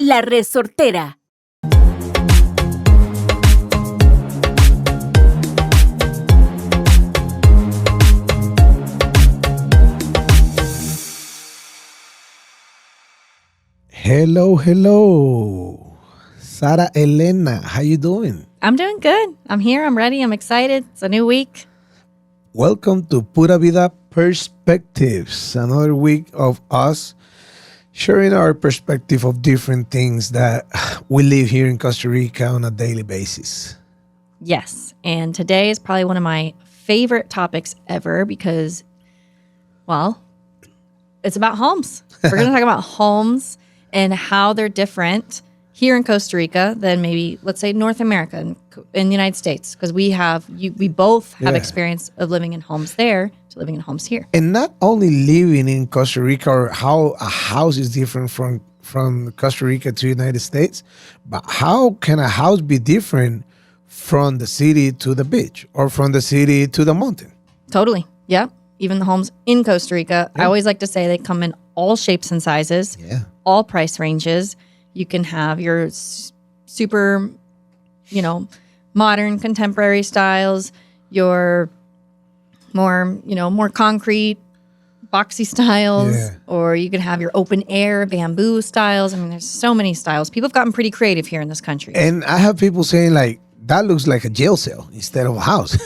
La Resortera. Hello. Sarah Elena, how you doing? I'm doing good. I'm here. I'm ready. I'm excited. It's a new week. Welcome to Pura Vida Perspectives, another week of us sharing our perspective of different things that we live here in Costa Rica on a daily basis. Yes. And today is probably one of my favorite topics ever because, well, it's about homes. We're going to talk about homes and how they're different here in Costa Rica than maybe, let's say, North America in the United States, because we both have experience of living in homes there to living in homes here. And not only living in Costa Rica or how a house is different from Costa Rica to the United States, but how can a house be different from the city to the beach or from the city to the mountain? Totally. Yeah. Even the homes in Costa Rica, I always like to say they come in all shapes and sizes, all price ranges. You can have your super, modern contemporary styles, your more concrete, boxy styles, or you can have your open air bamboo styles. I mean, there's so many styles. People have gotten pretty creative here in this country. And I have people saying like, that looks like a jail cell instead of a house.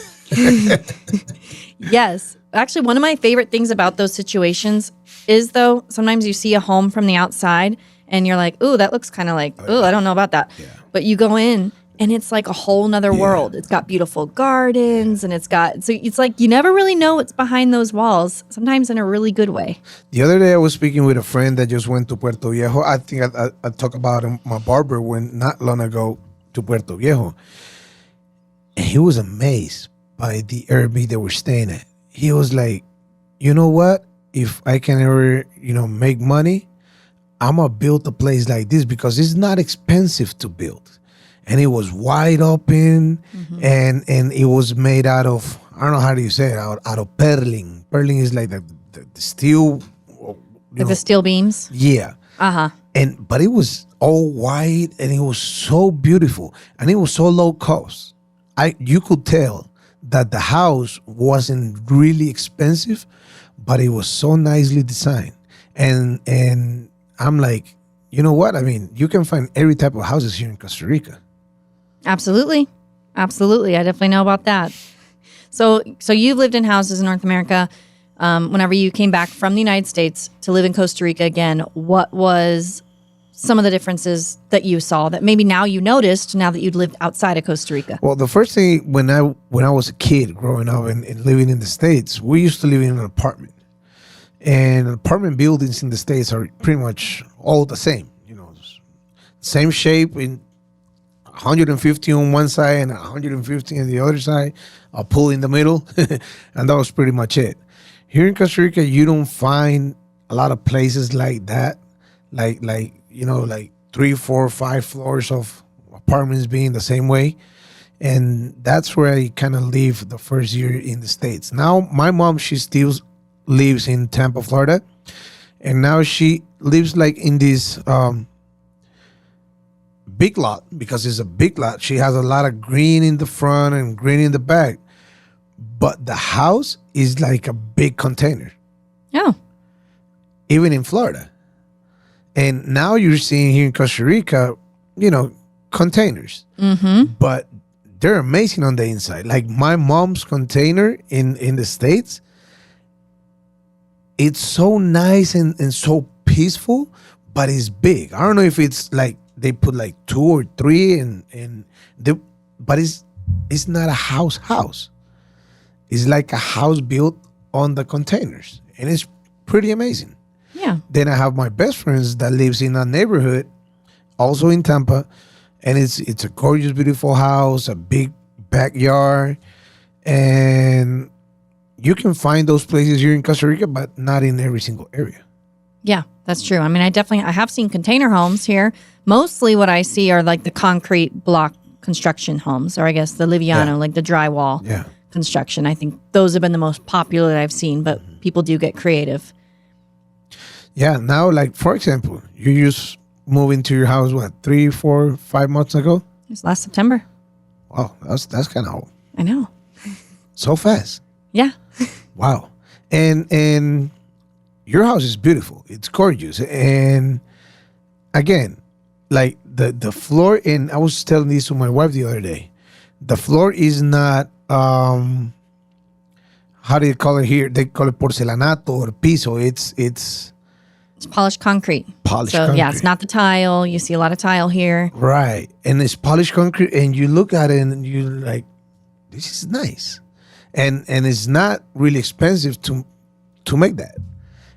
Yes. Actually, one of my favorite things about those situations is, though, sometimes you see a home from the outside and you're like, ooh, that looks kind of like, I don't know about that. Yeah. But you go in and it's like a whole nother world. It's got beautiful gardens and it's like you never really know what's behind those walls, sometimes in a really good way. The other day I was speaking with a friend that just went to Puerto Viejo. I think I talked about my barber went not long ago to Puerto Viejo. And he was amazed by the Airbnb they were staying at. He was like, you know what? If I can ever, make money, I'm going to build a place like this because it's not expensive to build. And it was wide open and it was made out of, I don't know how do you say it, out of purling. Purling is like the steel. The steel beams? Yeah. Uh-huh. But it was all white and it was so beautiful and it was so low cost. You could tell that the house wasn't really expensive, but it was so nicely designed. And I'm like, you know what? I mean, you can find every type of houses here in Costa Rica. Absolutely. Absolutely. I definitely know about that. So you've lived in houses in North America. Whenever you came back from the United States to live in Costa Rica again, what was some of the differences that you saw that maybe now you noticed now that you'd lived outside of Costa Rica? Well, the first thing when I was a kid growing up and living in the States, we used to live in an apartment. And apartment buildings in the States are pretty much all the same. Same shape, in 150 on one side and 150 on the other side, a pool in the middle. And that was pretty much it. Here in Costa Rica, you don't find a lot of places like that. Like 3, 4, 5 floors of apartments being the same way. And that's where I kind of lived the first year in the States. Now, my mom, she still lives in Tampa, Florida. And now she lives like in this big lot, because it's a big lot. She has a lot of green in the front and green in the back. But the house is like a big container. Oh. Even in Florida. And now you're seeing here in Costa Rica, containers. Mm-hmm. But they're amazing on the inside. Like my mom's container in the States, it's so nice and so peaceful, but it's big. I don't know if it's like they put like 2 or 3 but it's not a house. It's like a house built on the containers. And it's pretty amazing. Yeah. Then I have my best friends that lives in a neighborhood, also in Tampa, and it's a gorgeous, beautiful house, a big backyard, and you can find those places here in Costa Rica, but not in every single area. Yeah, that's true. I mean, I have seen container homes here. Mostly what I see are like the concrete block construction homes, or I guess the Liviano, like the drywall construction. I think those have been the most popular that I've seen, but people do get creative. Yeah, now, like, for example, you use moved into your house, what, 3, 4, 5 months ago? It was last September. Wow, that's kind of I know. so fast. Yeah. Wow. And your house is beautiful. It's gorgeous. And again, like the floor, and I was telling this to my wife the other day, the floor is not how do you call it here? They call it porcelanato or piso. It's polished concrete. Polished so, concrete. yeah, it's not the tile. You see a lot of tile here. Right. And it's polished concrete, and you look at it and you're like, this is nice. And it's not really expensive to make that.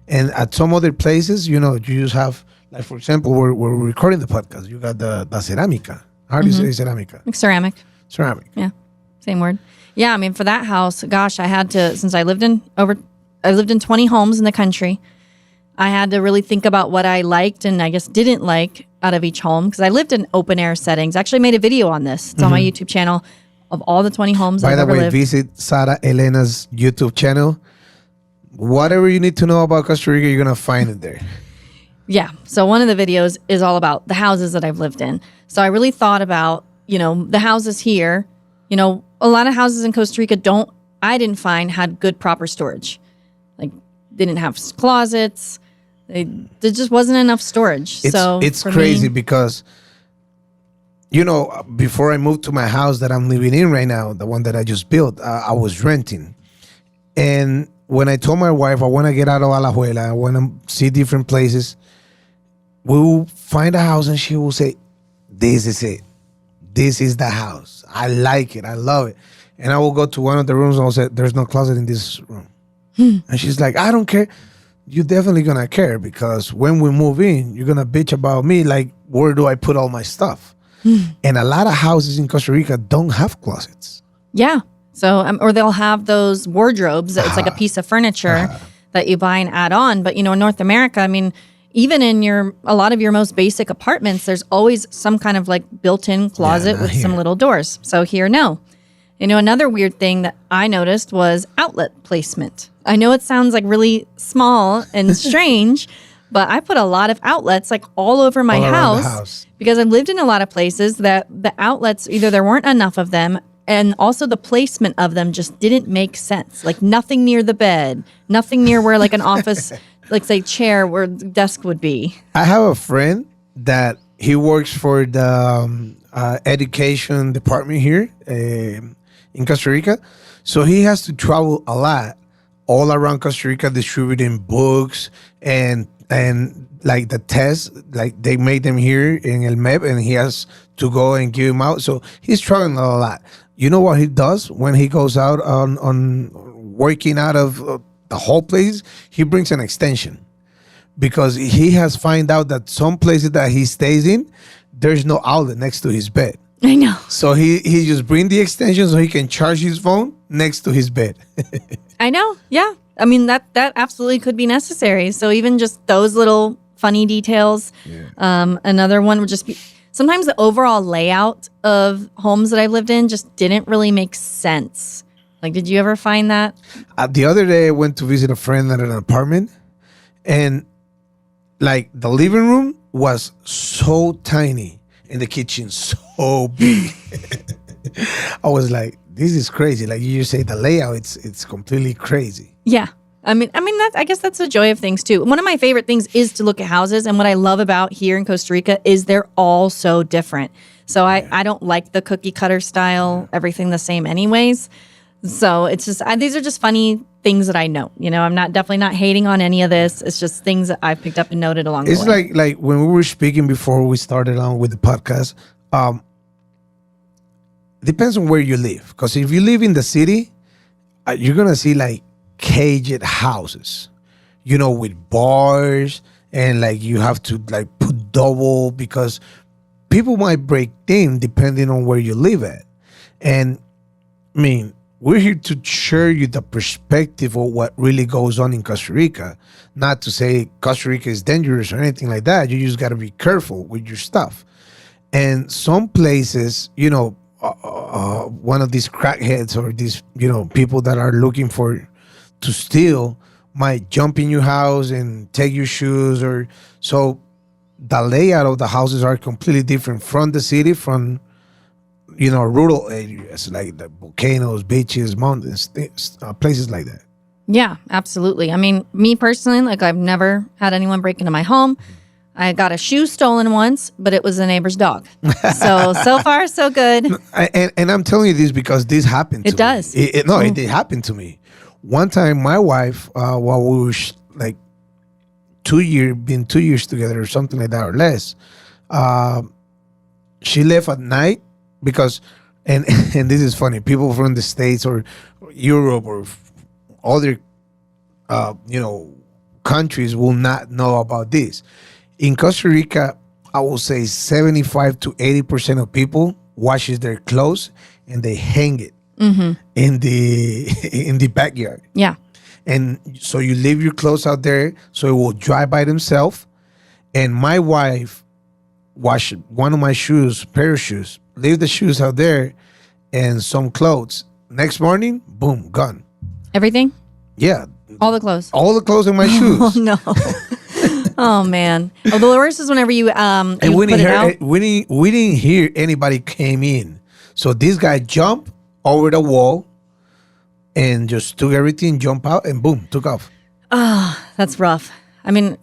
And at some other places, you just have, like, for example, we're recording the podcast. You got the ceramica. How do you say ceramica? Like ceramic. Ceramic. Yeah. Same word. Yeah, I mean, for that house, gosh, I had to, since I lived in 20 homes in the country, I had to really think about what I liked and I guess didn't like out of each home, because I lived in open air settings. I actually made a video on this. It's on my YouTube channel of all the 20 homes I've ever lived. By the way, visit Sarah Elena's YouTube channel. Whatever you need to know about Costa Rica, you're going to find it there. Yeah. So one of the videos is all about the houses that I've lived in. So I really thought about, the houses here. A lot of houses in Costa Rica I didn't find had good proper storage. Like, they didn't have closets. There just wasn't enough storage. It's crazy because, before I moved to my house that I'm living in right now, the one that I just built, I was renting. And when I told my wife I want to get out of Alajuela, I want to see different places, we will find a house and she will say, this is it. This is the house. I like it. I love it. And I will go to one of the rooms and I'll say, there's no closet in this room. And she's like, I don't care. You're definitely going to care, because when we move in, you're going to bitch about me. Like, where do I put all my stuff? And a lot of houses in Costa Rica don't have closets. Yeah. So, or they'll have those wardrobes. It's like a piece of furniture that you buy and add on. But, in North America, I mean, even in a lot of your most basic apartments, there's always some kind of like built-in closet with some little doors. So here, no. Another weird thing that I noticed was outlet placement. I know it sounds like really small and strange, but I put a lot of outlets like all over my house because I've lived in a lot of places that the outlets, either there weren't enough of them, and also the placement of them just didn't make sense. Like, nothing near the bed, nothing near where like an office, like, say, chair where the desk would be. I have a friend that he works for the education department here in Costa Rica. So he has to travel a lot all around Costa Rica distributing books and like the tests, like they made them here in El MEP, and he has to go and give them out. So he's traveling a lot. You know what he does when he goes out on working out of the whole place? He brings an extension, because he has find out that some places that he stays in, there's no outlet next to his bed. I know. So he just bring the extension so he can charge his phone next to his bed. I know. Yeah. I mean, that absolutely could be necessary. So even just those little funny details. Yeah. Another one would just be, sometimes the overall layout of homes that I've lived in just didn't really make sense. Like, did you ever find that? The other day I went to visit a friend at an apartment, and like the living room was so tiny and the kitchen so big. I was like, this is crazy. Like you say, the layout, it's completely crazy. Yeah. I mean, I guess that's the joy of things too. One of my favorite things is to look at houses, and what I love about here in Costa Rica is they're all so different. So I don't like the cookie cutter style, everything the same anyways. So it's just, these are just funny things that I know. I'm definitely not hating on any of this. It's just things that I've picked up and noted along the way. It's like when we were speaking before we started on with the podcast, depends on where you live. Because if you live in the city, you're going to see like caged houses, with bars, and like you have to like put double, because people might break in depending on where you live at. And I mean, we're here to share you the perspective of what really goes on in Costa Rica. Not to say Costa Rica is dangerous or anything like that. You just got to be careful with your stuff. And some places, one of these crackheads or these, people that are looking to steal might jump in your house and take your shoes. Or so the layout of the houses are completely different from the city, from rural areas like the volcanoes, beaches, mountains, places like that. Yeah, absolutely. I mean, me personally, like I've never had anyone break into my home. I got a shoe stolen once, but it was a neighbor's dog. So far, so good. And I'm telling you this because this happened to me. It does. It did happen to me. One time, my wife, while we were like 2 years together or something like that or less, she left at night because, and this is funny, people from the States or Europe or other, countries will not know about this. In Costa Rica, I will say 75 to 80% of people washes their clothes and they hang it in the backyard. Yeah. And so you leave your clothes out there so it will dry by themselves. And my wife washed one of my pair of shoes, leave the shoes out there and some clothes. Next morning, boom, gone. Everything? Yeah. All the clothes? All the clothes in my shoes. Oh, no. Oh, man. Oh, the worst is whenever you and put it out. we didn't hear anybody came in. So this guy jumped over the wall and just took everything, jumped out, and boom, took off. That's rough. I mean,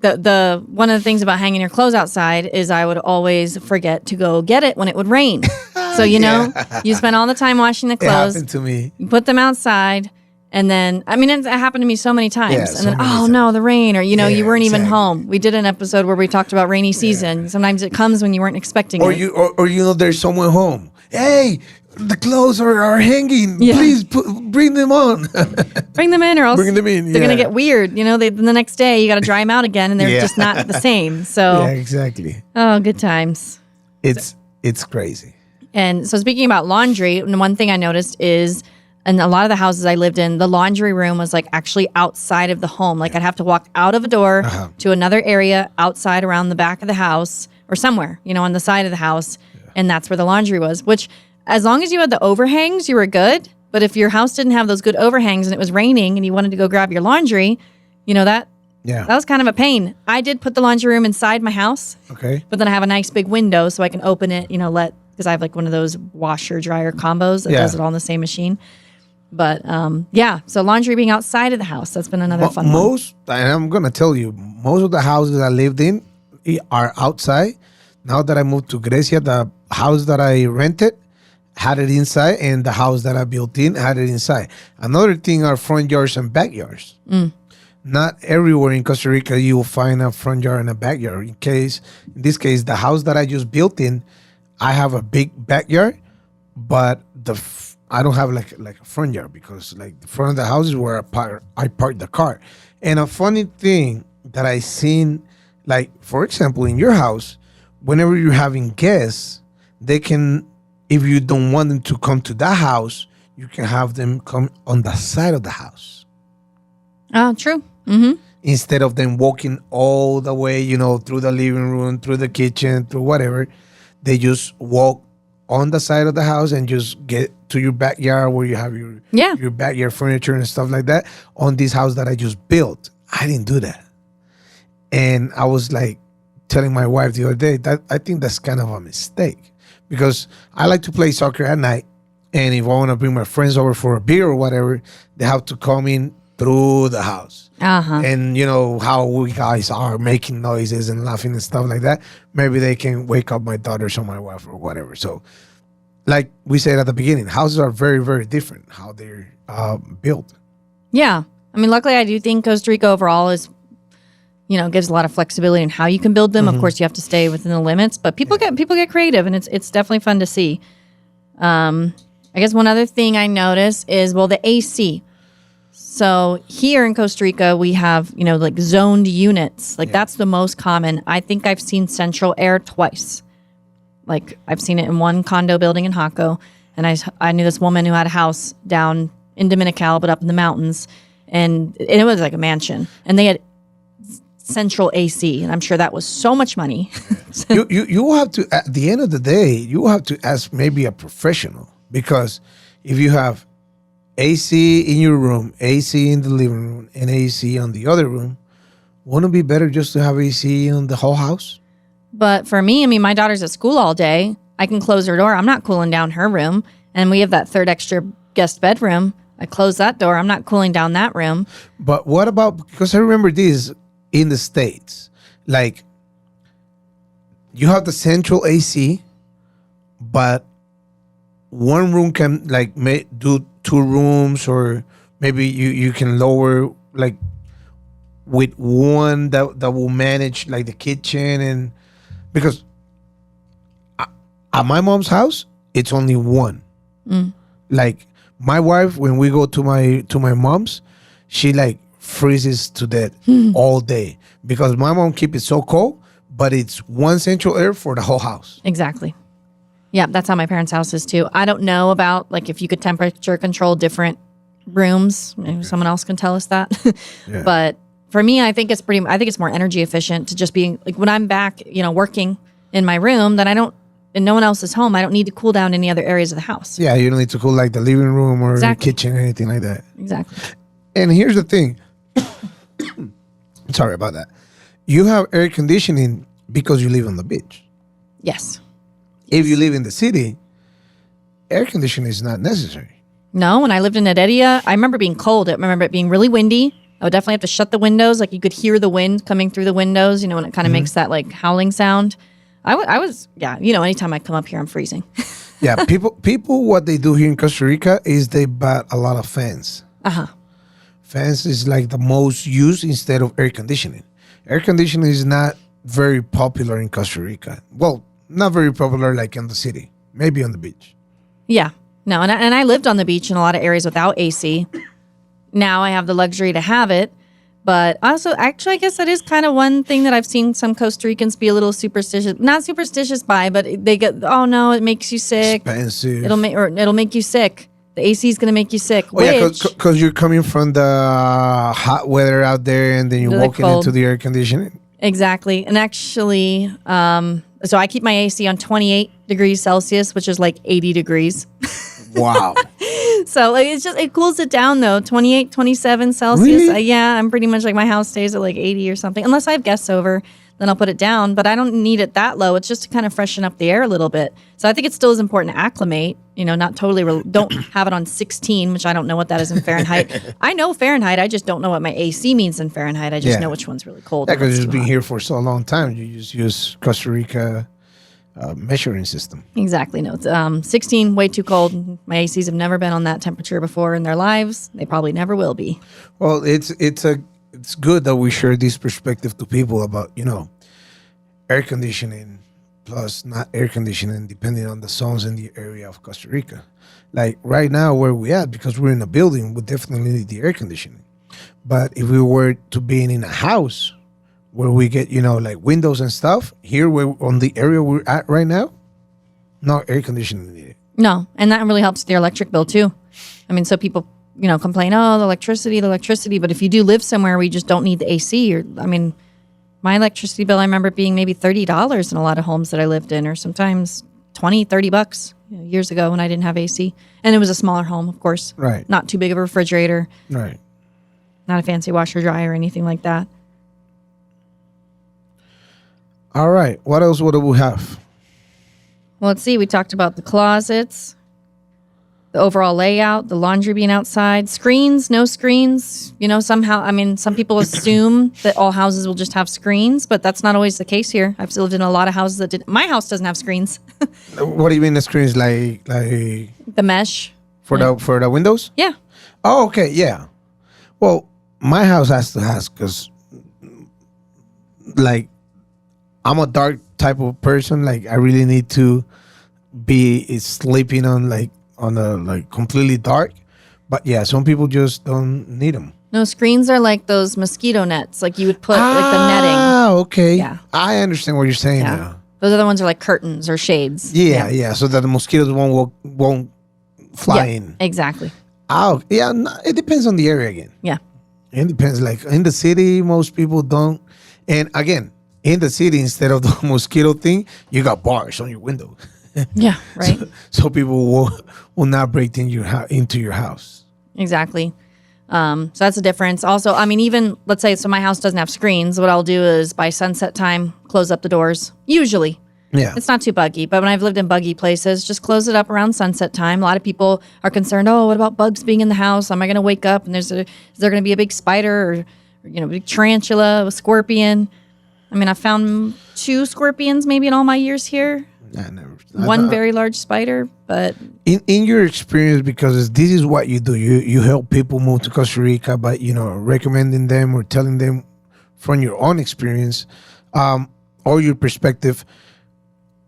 the one of the things about hanging your clothes outside is I would always forget to go get it when it would rain. So, you spend all the time washing the It clothes. happened to me. You put them outside. And then, I mean, it happened to me so many times. Yeah, and so then, many oh times. no, the rain, or, you weren't even exactly. home. We did an episode where we talked about rainy season. Sometimes it comes when you weren't expecting Or it. there's someone home. Hey, the clothes are hanging. Yeah. Please bring them on. Bring them in, or else Bring them in, they're going to yeah. get weird. The next day, you got to dry them out again, and they're Yeah. just not the same. So, Yeah, exactly. oh, good times. It's crazy. And so, speaking about laundry, one thing I noticed is, in a lot of the houses I lived in, the laundry room was like actually outside of the home. Like I'd have to walk out of a door to another area outside around the back of the house or somewhere, on the side of the house. Yeah. And that's where the laundry was, which as long as you had the overhangs, you were good. But if your house didn't have those good overhangs and it was raining and you wanted to go grab your laundry, that was kind of a pain. I did put the laundry room inside my house. Okay. But then I have a nice big window so I can open it, because I have like one of those washer dryer combos that does it all in the same machine. But so laundry being outside of the house, that's been another fun one. And I'm going to tell you, most of the houses I lived in are outside. Now that I moved to Grecia, the house that I rented had it inside, and the house that I built in had it inside. Another thing are front yards and backyards. Not everywhere in Costa Rica you will find a front yard and a backyard. In this case, the house that I just built in, I have a big backyard, but I don't have like a front yard because like the front of the house is where I park the car. And a funny thing that I seen, like for example, in your house, whenever you're having guests, they can, if you don't want them to come to that house, you can have them come on the side of the house. Oh, true. Mm-hmm. Instead of them walking all the way, through the living room, through the kitchen, through whatever, they just walk on the side of the house and just get to your backyard where you have your backyard furniture and stuff like that. On this house that I just built, I didn't do that. And I was like telling my wife the other day that I think that's kind of a mistake because I like to play soccer at night. And if I want to bring my friends over for a beer or whatever, they have to come in through the house. And how we guys are making noises and laughing and stuff like that. Maybe they can wake up my daughters or my wife or whatever. So like we said at the beginning, houses are very, very different how they're built. Yeah. I mean, luckily I do think Costa Rica overall is, gives a lot of flexibility in how you can build them. Of course, you have to stay within the limits, but people get creative, and it's definitely fun to see. I guess one other thing I noticed is, the AC. So here in Costa Rica, we have, like zoned units. Like that's the most common. I think I've seen central air twice. Like I've seen it in one condo building in Jaco. And I knew this woman who had a house down in Dominical, but up in the mountains. And it was like a mansion. And they had central AC. And I'm sure that was so much money. You have to, at the end of the day, you have to ask maybe a professional. Because if you have AC in your room, AC in the living room, and AC on the other room, Wouldn't it be better just to have AC in the whole house? But for me, I mean, my daughter's at school all day. I can close her door. I'm not cooling down her room. And we have that third extra guest bedroom. I close that door. I'm not cooling down that room. But what about, because I remember this in the States, like you have the central AC, but one room can like do two rooms, or maybe you can lower like with one that will manage like the kitchen. And because at my mom's house, it's only one. Like my wife, when we go to my mom's, she like freezes to death all day because my mom keep it so cold, but it's one central air for the whole house. Exactly. Yeah, that's how my parents' house is too. I don't know about like if you could temperature control different rooms. Maybe someone else can tell us that. Yeah. But for me, I think it's more energy efficient to just being like when I'm back, working in my room, then and no one else is home, I don't need to cool down any other areas of the house. Yeah, you don't need to cool like the living room or the kitchen or anything like that. Exactly. And here's the thing. Sorry about that. You have air conditioning because you live on the beach. Yes. If you live in the city, air conditioning is not necessary. No, when I lived in Heredia, I remember being cold. I remember it being really windy. I would definitely have to shut the windows. Like you could hear the wind coming through the windows, when it kind of makes that like howling sound. Anytime I come up here, I'm freezing. Yeah, people, what they do here in Costa Rica is they buy a lot of fans. Fans is like the most used instead of air conditioning. Air conditioning is not very popular in Costa Rica. Well, not very popular like in the city, maybe on the beach. Yeah, no, and I lived on the beach in a lot of areas without AC. Now I have the luxury to have it. But also, actually, I guess that is kind of one thing that I've seen some Costa Ricans be a little superstitious. Not superstitious by, but they get, oh no, it makes you sick. Expensive. It'll make you sick. The AC is going to make you sick. Oh, yeah, because you're coming from the hot weather out there and then you're walking into the air conditioning. Exactly. And actually, so I keep my AC on 28 degrees Celsius, which is like 80 degrees. Wow. So it cools it down though, 28, 27 Celsius. Really? Yeah, I'm pretty much like my house stays at like 80 or something. Unless I have guests over, then I'll put it down. But I don't need it that low. It's just to kind of freshen up the air a little bit. So I think it still is important to acclimate, not totally, don't have it on 16, which I don't know what that is in Fahrenheit. I know Fahrenheit. I just don't know what my AC means in Fahrenheit. I just know which one's really cold. Yeah, because you've been here for so long time. You just use Costa Rica measuring system. Exactly. No, it's 16, way too cold. My ACs have never been on that temperature before in their lives. They probably never will be. Well, it's good that we share this perspective to people about, air conditioning plus not air conditioning, depending on the zones in the area of Costa Rica. Like right now where we at, because we're in a building, we definitely need the air conditioning. But if we were to be in a house where we get, like windows and stuff, here we're on the area we're at right now, no air conditioning needed. No, and that really helps with your electric bill too. I mean, so people, complain, the electricity. But if you do live somewhere where you just don't need the AC, my electricity bill, I remember being maybe $30 in a lot of homes that I lived in, or sometimes $20-$30 years ago when I didn't have AC. And it was a smaller home, of course. Right. Not too big of a refrigerator. Right. Not a fancy washer dryer or anything like that. All right. What else would we have? Well, let's see. We talked about the closets, the overall layout, the laundry being outside, screens, no screens. Somehow, some people assume that all houses will just have screens, but that's not always the case here. I've lived in a lot of houses that didn't. My house doesn't have screens. What do you mean the screens? Like the mesh for the windows? Yeah. Oh, okay. Yeah. Well, my house has to have, because like I'm a dark type of person. Like I really need to be sleeping on a completely dark. But yeah, some people just don't need them. No, screens are like those mosquito nets, like you would put like the netting. Ah, okay. Yeah. I understand what you're saying now. Those other ones are like curtains or shades. Yeah. So that the mosquitoes won't fly in. Exactly. Oh, yeah. No, it depends on the area again. Yeah. It depends. Like in the city, most people don't. And again, in the city, instead of the mosquito thing, you got bars on your window. Yeah, right. So people will not break into your house. Exactly. So that's a difference. Also, I mean, even let's say, so my house doesn't have screens. What I'll do is by sunset time, close up the doors. Usually. Yeah. It's not too buggy, but when I've lived in buggy places, just close it up around sunset time. A lot of people are concerned, oh, what about bugs being in the house? Am I going to wake up and is there going to be a big spider or big tarantula, a scorpion? I mean, I found 2 scorpions maybe in all my years here. I never. One very large spider, but in your experience, because this is what you do, you help people move to Costa Rica by recommending them or telling them from your own experience, or your perspective.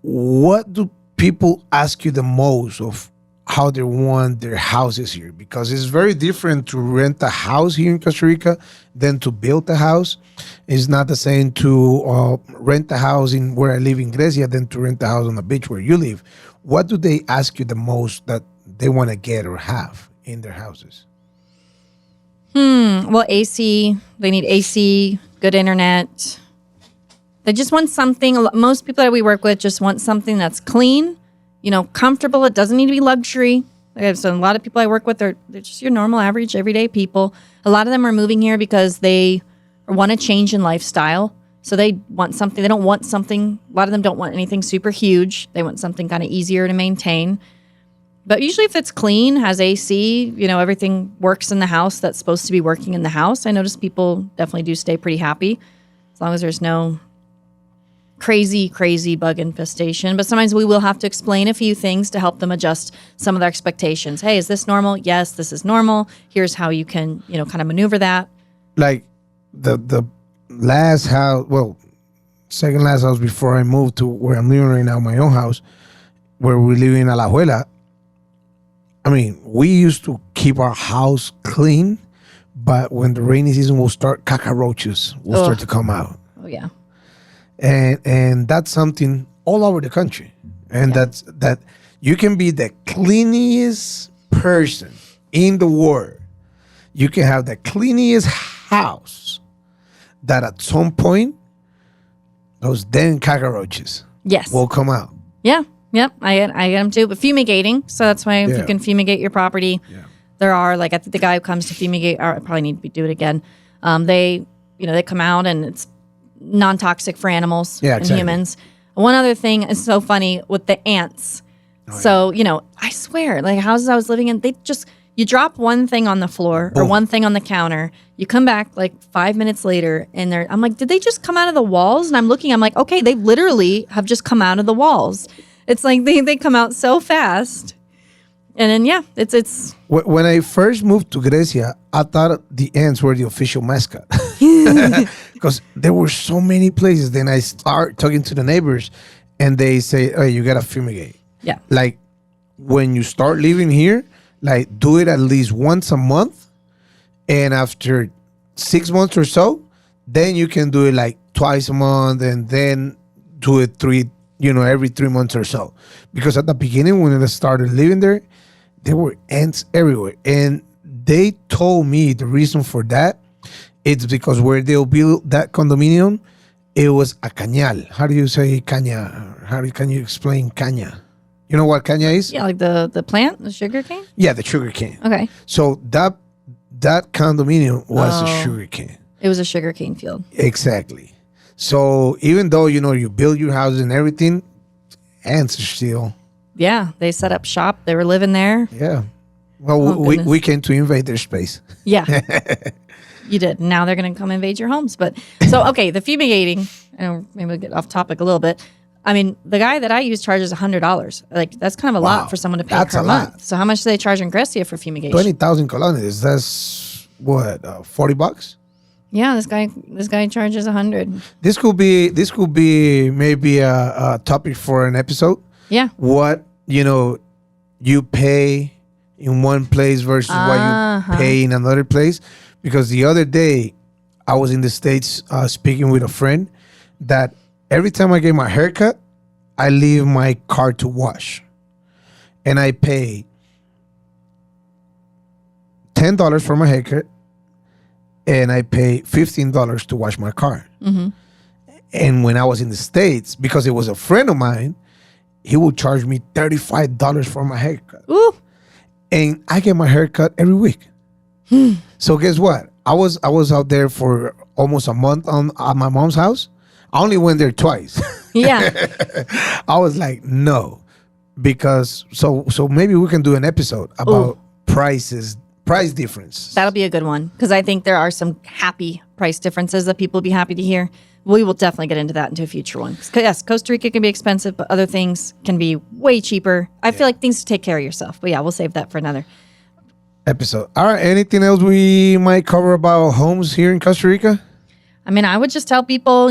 What do people ask you the most of how they want their houses here? Because it's very different to rent a house here in Costa Rica than to build a house. It's not the same to rent a house in where I live in Grecia than to rent a house on the beach where you live. What do they ask you the most that they want to get or have in their houses? Well, AC. They need AC, good internet. They just want something. Most people that we work with just want something that's clean, comfortable. It doesn't need to be luxury. So a lot of people I work with, they're just your normal, average, everyday people. A lot of them are moving here because they want a change in lifestyle. So they want something. They don't want something. A lot of them don't want anything super huge. They want something kind of easier to maintain. But usually if it's clean, has AC, everything works in the house that's supposed to be working in the house. I notice people definitely do stay pretty happy as long as there's no crazy bug infestation. But sometimes we will have to explain a few things to help them adjust some of their expectations. Hey, is this normal? Yes, this is normal. Here's how you can, kind of maneuver that. Like the last house, second last house before I moved to where I'm living right now, my own house, where we live in Alajuela. I mean, we used to keep our house clean, but when the rainy season will start, cockroaches will start to come out. Oh, yeah. And that's something all over the country. And that you can be the cleanest person in the world. You can have the cleanest house that at some point, those damn cockroaches will come out. Yeah. Yep. I get them too. But fumigating. So that's why if you can fumigate your property, there are, like, I think the guy who comes to fumigate, or I probably need to do it again. They come out and it's non-toxic for animals and humans. One other thing is so funny with the ants. So, I swear, like houses I was living in, you drop one thing on the floor or one thing on the counter, you come back like 5 minutes later and I'm like, did they just come out of the walls? And I'm like, okay, they literally have just come out of the walls. It's like they come out so fast. And then, it's... When I first moved to Grecia, I thought the ants were the official mascot. Because there were so many places. Then I start talking to the neighbors and they say, oh, you got to fumigate. Yeah. Like, when you start living here, like, do it at least once a month. And after 6 months or so, then you can do it like twice a month and then do it every 3 months or so. Because at the beginning, when I started living there were ants everywhere. And they told me the reason for that, it's because where they'll build that condominium, it was a cañal. How do you say caña? Can you explain caña? You know what caña is? Yeah, like the plant, the sugar cane? Yeah, the sugar cane. Okay. So that condominium was a sugar cane. It was a sugar cane field. Exactly. So even though, you build your house and everything, ants are still... Yeah, they set up shop. They were living there. Yeah. Well, we came to invade their space. Yeah. You did. Now they're going to come invade your homes. But so, okay, the fumigating, maybe we'll get off topic a little bit. I mean, the guy that I use charges $100. Like, that's kind of a lot for someone to pay per month. So how much do they charge in Grecia for fumigation? 20,000 colones. That's what, $40? Yeah, this guy charges 100. This could be maybe a topic for an episode. Yeah. What, you pay in one place versus what you pay in another place. Because the other day, I was in the States speaking with a friend that every time I get my haircut, I leave my car to wash. And I pay $10 for my haircut, and I pay $15 to wash my car. Mm-hmm. And when I was in the States, because it was a friend of mine, he would charge me $35 for my haircut. Ooh. And I get my haircut every week. So guess what? I was out there for almost a month at my mom's house. I only went there twice. Yeah. I was like, no, because so maybe we can do an episode about price difference. That'll be a good one because I think there are some happy price differences that people will be happy to hear. We will definitely get into that into a future one. Yes, Costa Rica can be expensive, but other things can be way cheaper. I feel like things to take care of yourself. But yeah, we'll save that for another episode. All right. Anything else we might cover about homes here in Costa Rica? I mean, I would just tell people,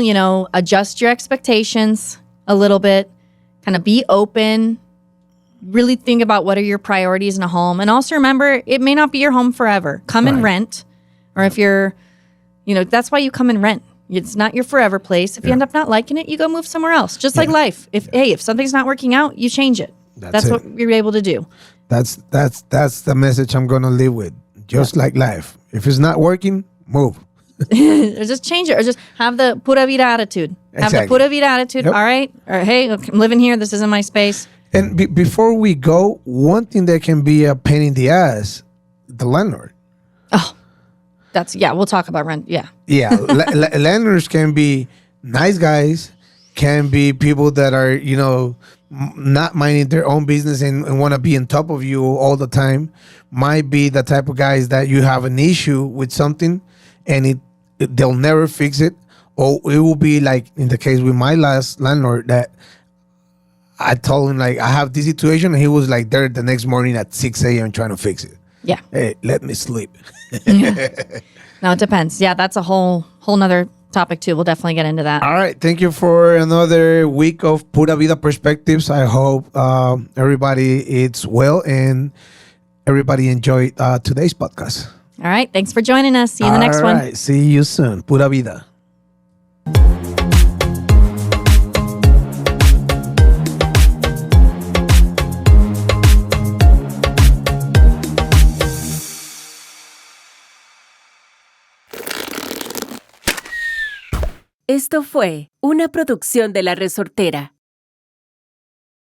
adjust your expectations a little bit, kind of be open, really think about what are your priorities in a home. And also remember, it may not be your home forever. Come and rent. Or if you're, that's why you come and rent. It's not your forever place. If you end up not liking it, you go move somewhere else. Just like life. If something's not working out, you change it. That's what you're able to do. That's the message I'm gonna live with. Just like life. If it's not working, move. Or just change it. Or just have the Pura Vida attitude. Have the Pura Vida attitude. Yep. All right. Or hey, look, I'm living here. This isn't my space. And before we go, one thing that can be a pain in the ass, the landlord. Oh, we'll talk about rent. Yeah. Yeah. Landlords can be nice guys, can be people that are, not minding their own business and want to be on top of you all the time. Might be the type of guys that you have an issue with something and they'll never fix it. Or it will be like in the case with my last landlord that I told him, like, I have this situation, and he was like there the next morning at 6 a.m. trying to fix it. Yeah. Hey, let me sleep. No, it depends. Yeah, that's a whole nother topic too. We'll definitely get into that. All right. Thank you for another week of Pura Vida Perspectives. I hope everybody is well and everybody enjoyed today's podcast. All right. Thanks for joining us. See you in the next one. All right. See you soon. Pura Vida. Esto fue una producción de La Resortera.